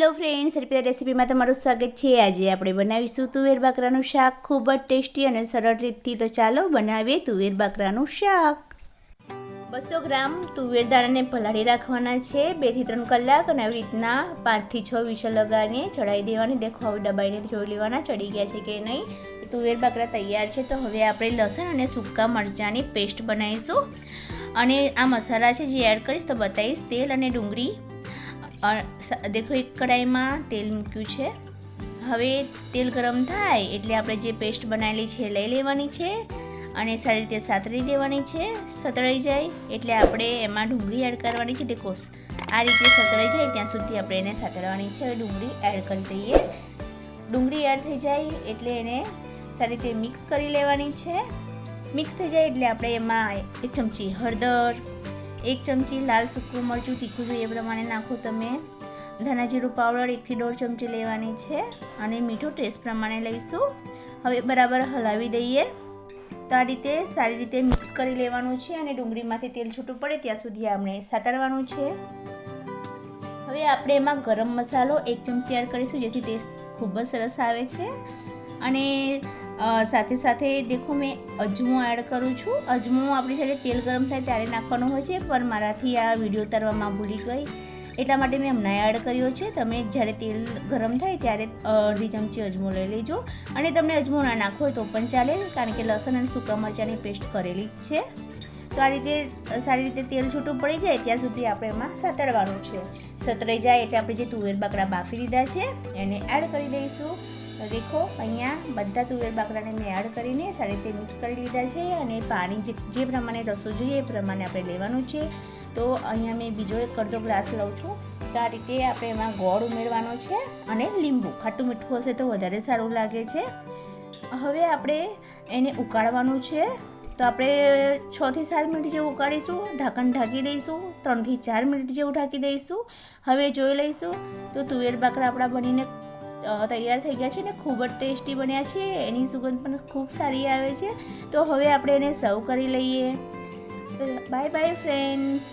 Hello friends, હરપિતા રેસીપીમાં તમારું સ્વાગત છે। આજે આપણે બનાવીશું તુવેર બાજરાનું શાક, ખૂબ જ ટેસ્ટી અને સરળ રીતથી। તો ચાલો બનાવીએ તુવેર બાજરાનું શાક। 200 ગ્રામ તુવેર દાણાને પલાળી રાખવાના છે 2 થી 3 કલાક અને આવી રીતના 5 થી 6 વિસલ લગાવીને ચડાવી દેવાની। દેખો હવે દબાઈને જોઈ લેવાના ચડી ગયા છે કે નહીં। તુવેર બાજરા તૈયાર છે। તો હવે આપણે લસણ અને સૂકા મરચાંની પેસ્ટ બનાવીશું અને આ મસાલા છે જે એડ કરીશ તો બતાવીશ। તેલ અને ડુંગળી देखो एक कढ़ाई में तेल मूक्यु छे। हवे तेल गरम थाय एटले आपणे जे पेस्ट बनावेली छे लई लेवानी छे अने सारी रीते सातरी देवानी छे। सतळाई जाय एटले आपणे एमां डुंगળી एड करवानी छे। देखो आ रीते सतळाई जाय त्यां सुधी आपणे एने सातळवानी छे। डुंगળી एड करी दईए। डुंगળી एड थई जाय एटले एने सारी रीते मिक्स करी लेवानी छे। मिक्स थई जाय एटले आपणे एमां 1 चमची हळदर, 1 चमची लाल सूकું મરચું तीखું જોઈએ એ પ્રમાણે નાખો તમે। ધાણા જીરું પાવડર 1 થી 1.5 ચમચી લેવાની છે અને મીઠું ટેસ્ટ પ્રમાણે લઈશું। હવે બરાબર હલાવી દઈએ। તો આ રીતે સારી રીતે મિક્સ કરી લેવાનું છે અને ડુંગળીમાંથી તેલ છૂટું પડે ત્યાં સુધી આપણે સાતળવાનું છે। હવે આપણે એમાં ગરમ મસાલો 1 ચમચી એડ કરીશું જેથી ટેસ્ટ ખૂબ જ સરસ આવે છે। અને સાથે સાથે देखो मैं अजमो एड करूँ छूँ। अजमो अपनी साइड तेल गरम थाय त्यारे नाखवानो होय छे पण माराथी आ विडियो उतारवामां भूली गई एटला माटे मैं हमणां एड कर्यो छे। तमे ज्यारे तेल गरम थाय त्यारे अर्धी चमची अजमो लई लेजो अने तमने अजमो ना नाखवो होय तो पण चाले कारण के लसण अने सूका मरचांनी पेस्ट करेली ज छे। तो आ रीते सारी रीते तेल छूटुं पड़ी जाय त्यां सुधी आपणे एमां सातळवानुं छे। सतळाई जाय एटले आपणे जे तुवेर बाकड़ा बाफी लीधा छे एने एड करी दईशुं। तो देखो अहींया बधा तुवेर बाकड़ाने मैं एड करीने सारी रीते मिक्स करी लीधा छे अने पाणी जे प्रमाणे रसो जोईए ए प्रमाणे आपणे लेवानुं छे। तो अहींया मैं बीजो एक अर्धो ग्लास लઉં છું। तो आ रीते आपणे एमां गोळ उमेरवानो छे अने લીંબુ खाटું મીઠું हशे तो वधारे सारुं लागे छे। हवे आपणे एने उकाळवानुं छे। तो आपणे 6 થી 7 मिनिट जेवुं उकाळीशुं। ढांकण ढांकी दईशुं। 3 થી 4 मिनिट जेवुं ढांकी दईशुं। हवे जोई लईशुं तो तुवेर बाकड़ा आपणा बनीने तैयार थई गया छे ने खूब ज टेस्टी बन्या छे। एनी सुगंध पण खूब सारी आवे छे। तो हवे आपणे एने सर्व करी लईए। Bye bye friends.